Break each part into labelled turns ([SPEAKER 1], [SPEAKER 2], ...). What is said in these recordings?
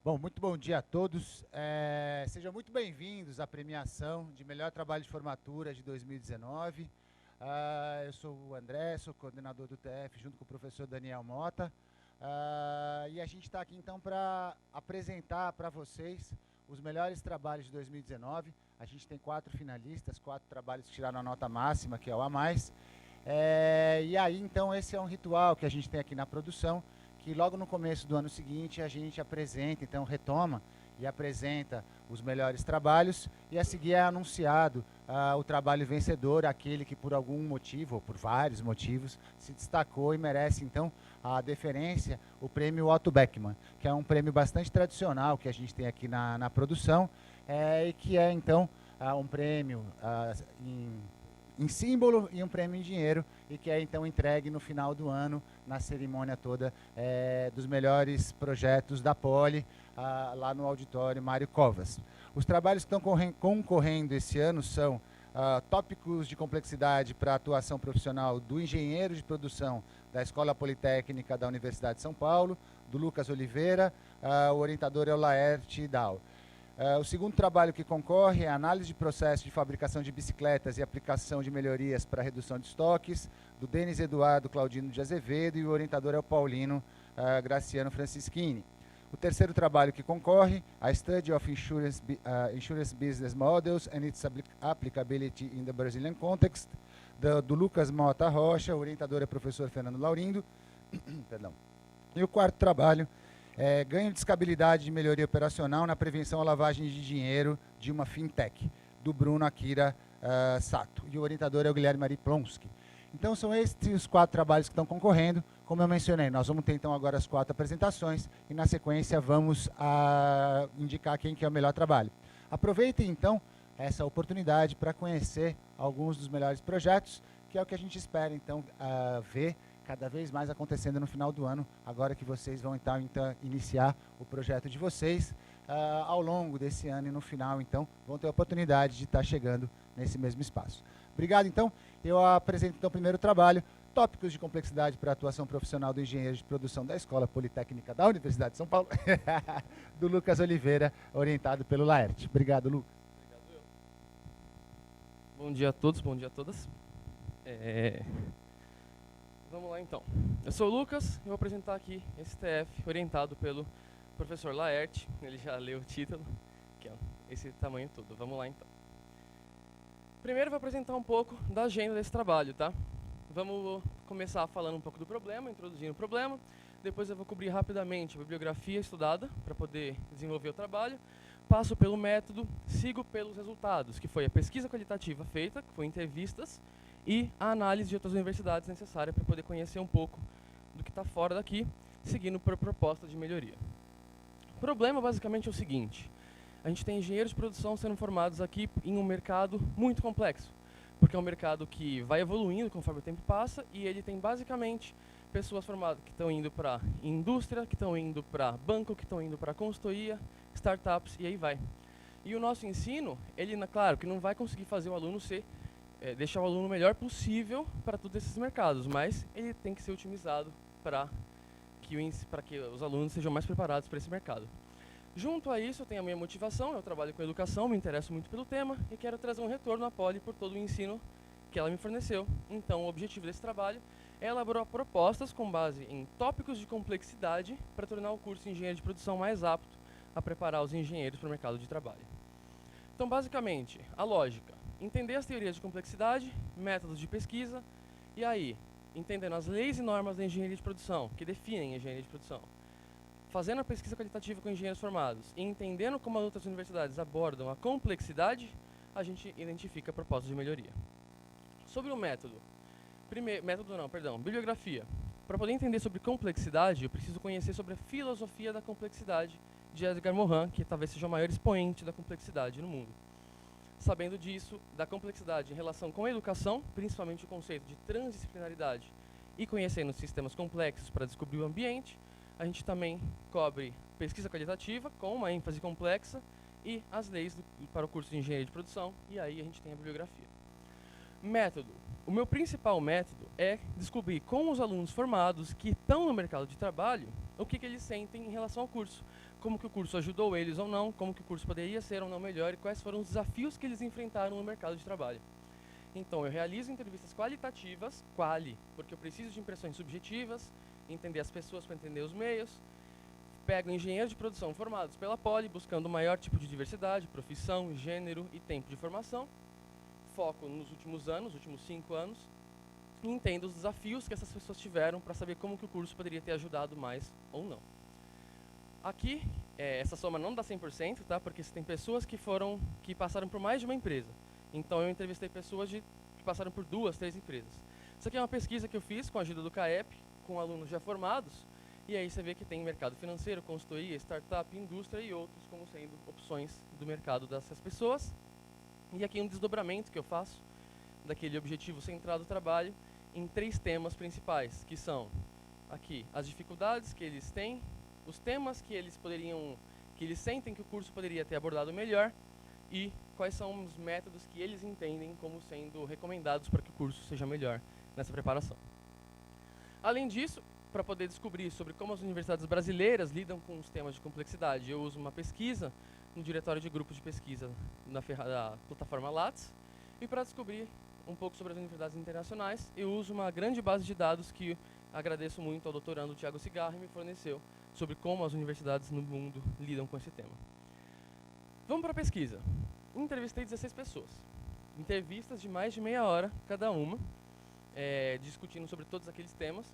[SPEAKER 1] Bom, muito bom dia a todos. Sejam muito bem-vindos à premiação de melhor trabalho de formatura de 2019. Eu sou o André, sou coordenador do TF, junto com o professor Daniel Mota. E a gente está aqui, então, para apresentar para vocês os melhores trabalhos de 2019. A gente tem 4 finalistas, 4 trabalhos que tiraram a nota máxima, que é o A+. E aí, então, esse é um ritual que a gente tem aqui na produção, que logo no começo do ano seguinte a gente apresenta, então retoma e apresenta os melhores trabalhos, e a seguir é anunciado o trabalho vencedor, aquele que por algum motivo, ou por vários motivos, se destacou e merece então a deferência, o prêmio Otto Beckmann, que é um prêmio bastante tradicional que a gente tem aqui na produção, e que é então um prêmio em símbolo e um prêmio em dinheiro, e que é então entregue no final do ano, na cerimônia toda dos melhores projetos da Poli, lá no auditório Mário Covas. Os trabalhos que estão concorrendo esse ano são tópicos de complexidade para a atuação profissional do engenheiro de produção da Escola Politécnica da Universidade de São Paulo, do Lucas Oliveira, o orientador é o Laerte Dal. O segundo trabalho que concorre é a análise de processo de fabricação de bicicletas e aplicação de melhorias para redução de estoques, do Denis Eduardo Claudino de Azevedo, e o orientador é o Paulino Graciano Francischini. O terceiro trabalho que concorre, a Study of Insurance Business Models and its Applicability in the Brazilian Context, do Lucas Mota Rocha, o orientador é o professor Fernando Laurindo. Perdão. E o quarto trabalho, ganho de escalabilidade de melhoria operacional na prevenção à lavagem de dinheiro de uma fintech, do Bruno Akira Sato. E o orientador é o Guilherme Mari Plonsky. Então, são estes os 4 trabalhos que estão concorrendo. Como eu mencionei, nós vamos ter, então, agora as 4 apresentações e, na sequência, vamos indicar quem que é o melhor trabalho. Aproveitem, então, essa oportunidade para conhecer alguns dos melhores projetos, que é o que a gente espera, então, ver cada vez mais acontecendo no final do ano, agora que vocês vão então iniciar o projeto de vocês ao longo desse ano, e no final, então, vão ter a oportunidade de estar chegando nesse mesmo espaço. Obrigado, então. Eu apresento, então, o primeiro trabalho, tópicos de complexidade para a atuação profissional do engenheiro de produção da Escola Politécnica da Universidade de São Paulo, do Lucas Oliveira, orientado pelo Laerte. Obrigado, Lucas.
[SPEAKER 2] Obrigado, eu. Bom dia a todos, bom dia a todas. Vamos lá, então. Eu sou o Lucas e vou apresentar aqui esse TF orientado pelo professor Laerte. Ele já leu o título, que é esse tamanho todo. Vamos lá, então. Primeiro, vou apresentar um pouco da agenda desse trabalho, tá? Vamos começar falando um pouco do problema, introduzindo o problema. Depois eu vou cobrir rapidamente a bibliografia estudada para poder desenvolver o trabalho. Passo pelo método, sigo pelos resultados, que foi a pesquisa qualitativa feita, que foi entrevistas, e a análise de outras universidades necessária para poder conhecer um pouco do que está fora daqui, seguindo por proposta de melhoria. O problema basicamente é o seguinte: a gente tem engenheiros de produção sendo formados aqui em um mercado muito complexo, porque é um mercado que vai evoluindo conforme o tempo passa, e ele tem basicamente pessoas formadas que estão indo para indústria, que estão indo para banco, que estão indo para consultoria, startups, e aí vai. E o nosso ensino, ele, claro, que não vai conseguir fazer o aluno deixar o aluno melhor possível para todos esses mercados, mas ele tem que ser otimizado para que os alunos sejam mais preparados para esse mercado. Junto a isso, eu tenho a minha motivação, eu trabalho com educação, me interesso muito pelo tema e quero trazer um retorno à Poli por todo o ensino que ela me forneceu. Então, o objetivo desse trabalho é elaborar propostas com base em tópicos de complexidade para tornar o curso de engenharia de produção mais apto a preparar os engenheiros para o mercado de trabalho. Então, basicamente, a lógica: entender as teorias de complexidade, métodos de pesquisa, e aí, entendendo as leis e normas da engenharia de produção, que definem a engenharia de produção, fazendo a pesquisa qualitativa com engenheiros formados e entendendo como as outras universidades abordam a complexidade, a gente identifica propostas de melhoria. Sobre o método, bibliografia. Para poder entender sobre complexidade, eu preciso conhecer sobre a filosofia da complexidade de Edgar Morin, que talvez seja o maior expoente da complexidade no mundo. Sabendo disso, da complexidade em relação com a educação, principalmente o conceito de transdisciplinaridade, e conhecendo sistemas complexos para descobrir o ambiente, a gente também cobre pesquisa qualitativa, com uma ênfase complexa, e as leis para o curso de engenharia de produção, e aí a gente tem a bibliografia. Método. O meu principal método é descobrir com os alunos formados que estão no mercado de trabalho o que eles sentem em relação ao curso. como que o curso ajudou eles ou não, como que o curso poderia ser ou não melhor e quais foram os desafios que eles enfrentaram no mercado de trabalho. Então, eu realizo entrevistas qualitativas, porque eu preciso de impressões subjetivas, entender as pessoas para entender os meios. Pego engenheiros de produção formados pela Poli, buscando o maior tipo de diversidade, profissão, gênero e tempo de formação. Foco nos últimos anos, últimos 5 anos, e entendo os desafios que essas pessoas tiveram para saber como que o curso poderia ter ajudado mais ou não. Aqui, essa soma não dá 100%, tá? Porque tem pessoas que passaram por mais de uma empresa. Então, eu entrevistei pessoas que passaram por 2, 3 empresas. Isso aqui é uma pesquisa que eu fiz com a ajuda do CAEP, com alunos já formados, e aí você vê que tem mercado financeiro, consultoria, startup, indústria e outros como sendo opções do mercado dessas pessoas. E aqui um desdobramento que eu faço daquele objetivo central do trabalho em 3 temas principais, que são aqui as dificuldades que eles têm, os temas que eles sentem que o curso poderia ter abordado melhor e quais são os métodos que eles entendem como sendo recomendados para que o curso seja melhor nessa preparação. Além disso, para poder descobrir sobre como as universidades brasileiras lidam com os temas de complexidade, eu uso uma pesquisa no diretório de grupos de pesquisa da plataforma Lattes, e para descobrir um pouco sobre as universidades internacionais, eu uso uma grande base de dados que agradeço muito ao doutorando Thiago Cigarra me forneceu sobre como as universidades no mundo lidam com esse tema. Vamos para a pesquisa. Entrevistei 16 pessoas. Entrevistas de mais de meia hora cada uma, discutindo sobre todos aqueles temas.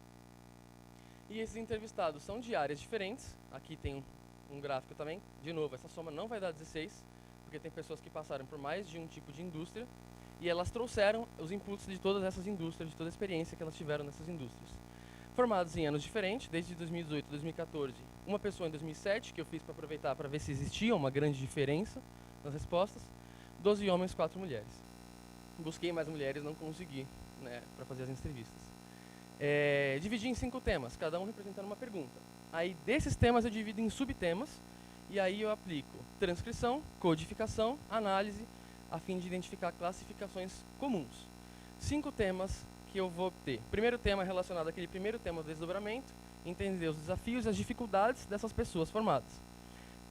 [SPEAKER 2] E esses entrevistados são de áreas diferentes. Aqui tem um gráfico também. De novo, essa soma não vai dar 16, porque tem pessoas que passaram por mais de um tipo de indústria e elas trouxeram os inputs de todas essas indústrias, de toda a experiência que elas tiveram nessas indústrias. Formados em anos diferentes, desde 2018 a 2014, uma pessoa em 2007, que eu fiz para aproveitar para ver se existia uma grande diferença nas respostas, 12 homens, 4 mulheres. Busquei mais mulheres, não consegui, para fazer as entrevistas. Dividi em 5 temas, cada um representando uma pergunta. Aí desses temas eu divido em subtemas, e aí eu aplico transcrição, codificação, análise, a fim de identificar classificações comuns. 5 temas que eu vou ter. Primeiro tema relacionado àquele primeiro tema do desdobramento, entender os desafios e as dificuldades dessas pessoas formadas.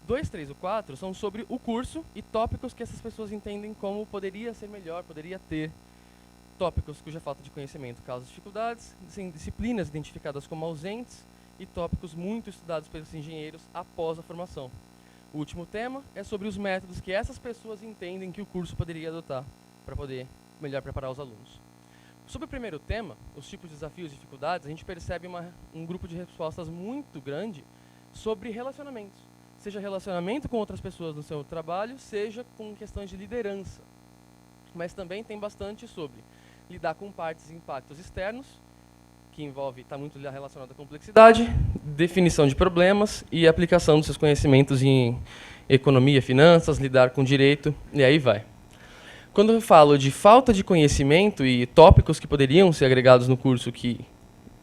[SPEAKER 2] 2, 3 e 4 são sobre o curso e tópicos que essas pessoas entendem como poderia ser melhor, poderia ter. Tópicos cuja falta de conhecimento causa dificuldades, disciplinas identificadas como ausentes e tópicos muito estudados pelos engenheiros após a formação. O último tema é sobre os métodos que essas pessoas entendem que o curso poderia adotar para poder melhor preparar os alunos. Sobre o primeiro tema, os tipos de desafios e dificuldades, a gente percebe um grupo de respostas muito grande sobre relacionamentos. Seja relacionamento com outras pessoas no seu trabalho, seja com questões de liderança. Mas também tem bastante sobre lidar com partes e impactos externos, que está muito relacionado à complexidade, definição de problemas e aplicação dos seus conhecimentos em economia, finanças, lidar com direito, e aí vai. Quando eu falo de falta de conhecimento e tópicos que poderiam ser agregados no curso que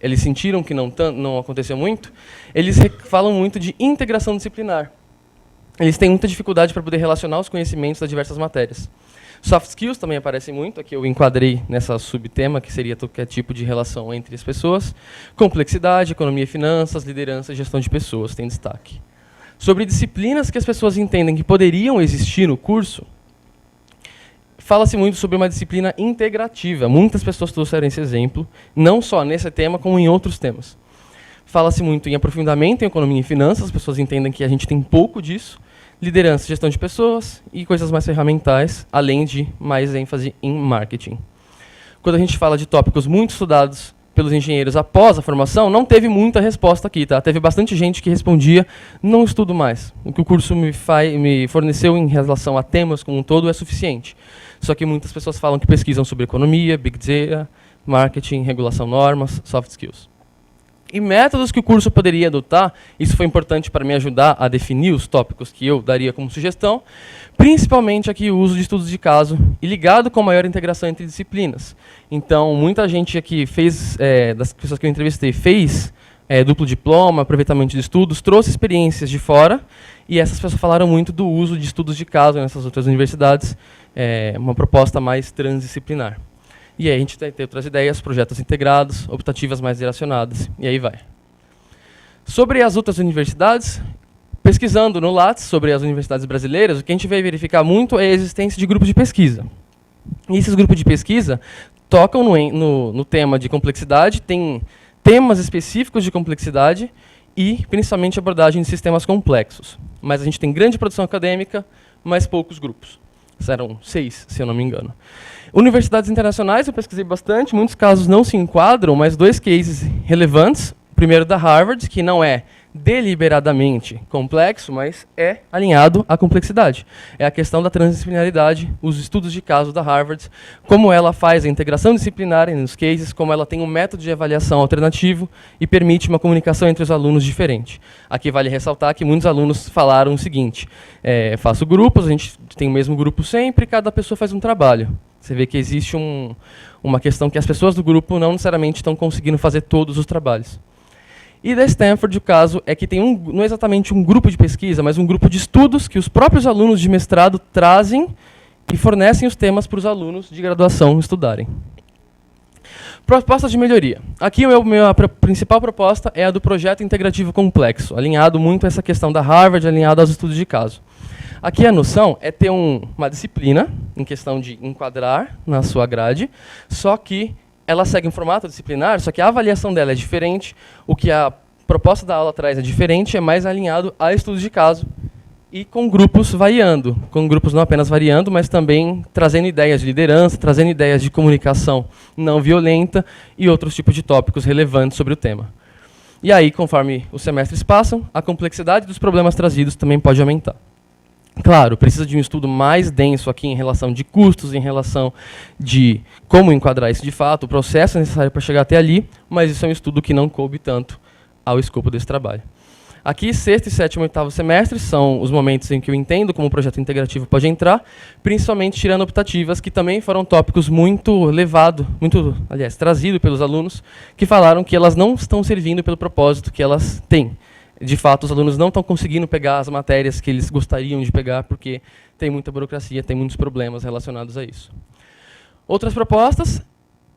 [SPEAKER 2] eles sentiram que não aconteceu muito, eles falam muito de integração disciplinar. Eles têm muita dificuldade para poder relacionar os conhecimentos das diversas matérias. Soft skills também aparecem muito, aqui eu enquadrei nessa subtema, que seria qualquer tipo de relação entre as pessoas. Complexidade, economia e finanças, liderança e gestão de pessoas, tem destaque. Sobre disciplinas que as pessoas entendem que poderiam existir no curso, fala-se muito sobre uma disciplina integrativa. Muitas pessoas trouxeram esse exemplo, não só nesse tema, como em outros temas. Fala-se muito em aprofundamento em economia e finanças, as pessoas entendem que a gente tem pouco disso. Liderança, gestão de pessoas e coisas mais ferramentais, além de mais ênfase em marketing. Quando a gente fala de tópicos muito estudados pelos engenheiros após a formação, não teve muita resposta aqui, tá? Teve bastante gente que respondia, não estudo mais. O que o curso me forneceu em relação a temas como um todo é suficiente. Só que muitas pessoas falam que pesquisam sobre economia, big data, marketing, regulação, normas, soft skills. E métodos que o curso poderia adotar, isso foi importante para me ajudar a definir os tópicos que eu daria como sugestão, principalmente aqui o uso de estudos de caso e ligado com maior integração entre disciplinas. Então, muita gente aqui das pessoas que eu entrevistei, fez duplo diploma, aproveitamento de estudos, trouxe experiências de fora, e essas pessoas falaram muito do uso de estudos de caso nessas outras universidades, uma proposta mais transdisciplinar. E aí a gente tem outras ideias, projetos integrados, optativas mais direcionadas, e aí vai. Sobre as outras universidades, pesquisando no Lattes sobre as universidades brasileiras, o que a gente vai verificar muito é a existência de grupos de pesquisa. E esses grupos de pesquisa tocam no tema de complexidade, tem temas específicos de complexidade e, principalmente, abordagem de sistemas complexos. Mas a gente tem grande produção acadêmica, mas poucos grupos. Eram 6, se eu não me engano. Universidades internacionais, eu pesquisei bastante, muitos casos não se enquadram, mas 2 cases relevantes. O primeiro da Harvard, que não é deliberadamente complexo, mas é alinhado à complexidade. É a questão da transdisciplinaridade, os estudos de caso da Harvard, como ela faz a integração disciplinar nos cases, como ela tem um método de avaliação alternativo e permite uma comunicação entre os alunos diferente. Aqui vale ressaltar que muitos alunos falaram o seguinte: faço grupos, a gente tem o mesmo grupo sempre, cada pessoa faz um trabalho. Você vê que existe uma questão que as pessoas do grupo não necessariamente estão conseguindo fazer todos os trabalhos. E da Stanford, o caso é que tem não é exatamente um grupo de pesquisa, mas um grupo de estudos que os próprios alunos de mestrado trazem e fornecem os temas para os alunos de graduação estudarem. Propostas de melhoria. Aqui a principal proposta é a do projeto integrativo complexo, alinhado muito a essa questão da Harvard, alinhado aos estudos de caso. Aqui a noção é ter uma disciplina, em questão de enquadrar na sua grade, só que ela segue um formato disciplinar, só que a avaliação dela é diferente, o que a proposta da aula traz é diferente, é mais alinhado a estudos de caso e com grupos variando, com grupos não apenas variando, mas também trazendo ideias de liderança, trazendo ideias de comunicação não violenta e outros tipos de tópicos relevantes sobre o tema. E aí, conforme os semestres passam, a complexidade dos problemas trazidos também pode aumentar. Claro, precisa de um estudo mais denso aqui em relação de custos, em relação de como enquadrar isso de fato, o processo necessário para chegar até ali, mas isso é um estudo que não coube tanto ao escopo desse trabalho. Aqui, 6º, 7º e 8º semestres são os momentos em que eu entendo como o projeto integrativo pode entrar, principalmente tirando optativas, que também foram tópicos muito trazidos pelos alunos, que falaram que elas não estão servindo pelo propósito que elas têm. De fato, os alunos não estão conseguindo pegar as matérias que eles gostariam de pegar, porque tem muita burocracia, tem muitos problemas relacionados a isso. Outras propostas,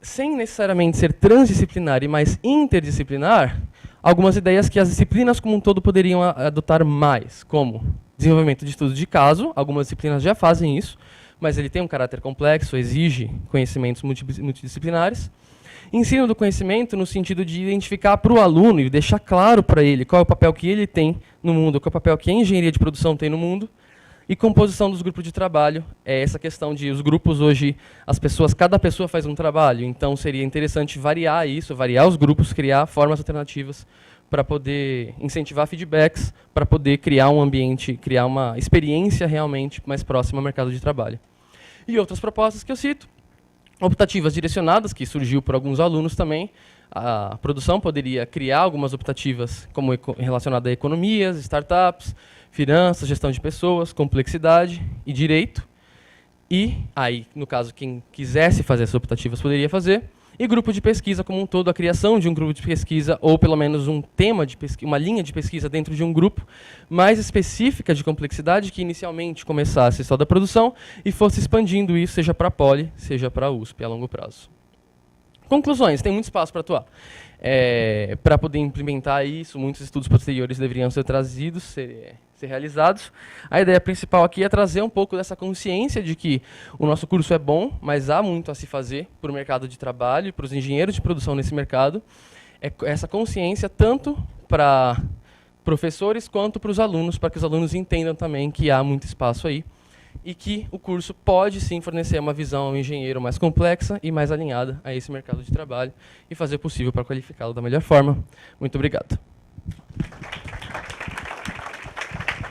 [SPEAKER 2] sem necessariamente ser transdisciplinar e mais interdisciplinar, algumas ideias que as disciplinas como um todo poderiam adotar mais, como desenvolvimento de estudos de caso, algumas disciplinas já fazem isso, mas ele tem um caráter complexo, exige conhecimentos multidisciplinares. Ensino do conhecimento no sentido de identificar para o aluno e deixar claro para ele qual é o papel que ele tem no mundo, qual é o papel que a engenharia de produção tem no mundo. E composição dos grupos de trabalho, é essa questão de os grupos hoje, cada pessoa faz um trabalho, então seria interessante variar isso, variar os grupos, criar formas alternativas para poder incentivar feedbacks, para poder criar um ambiente, criar uma experiência realmente mais próxima ao mercado de trabalho. E outras propostas que eu cito, optativas direcionadas, que surgiu por alguns alunos também. A produção poderia criar algumas optativas como relacionadas a economias, startups, finanças, gestão de pessoas, complexidade e direito. E aí, no caso, quem quisesse fazer essas optativas poderia fazer. E grupo de pesquisa como um todo, a criação de um grupo de pesquisa, ou pelo menos um tema de pesquisa, uma linha de pesquisa dentro de um grupo mais específica de complexidade, que inicialmente começasse só da produção e fosse expandindo isso, seja para a Poli, seja para a USP, a longo prazo. Conclusões, tem muito espaço para atuar. Para poder implementar isso, muitos estudos posteriores deveriam ser trazidos, ser realizados. A ideia principal aqui é trazer um pouco dessa consciência de que o nosso curso é bom, mas há muito a se fazer para o mercado de trabalho e para os engenheiros de produção nesse mercado. Essa consciência tanto para professores quanto para os alunos, para que os alunos entendam também que há muito espaço aí e que o curso pode sim fornecer uma visão ao engenheiro mais complexa e mais alinhada a esse mercado de trabalho e fazer o possível para qualificá-lo da melhor forma. Muito obrigado.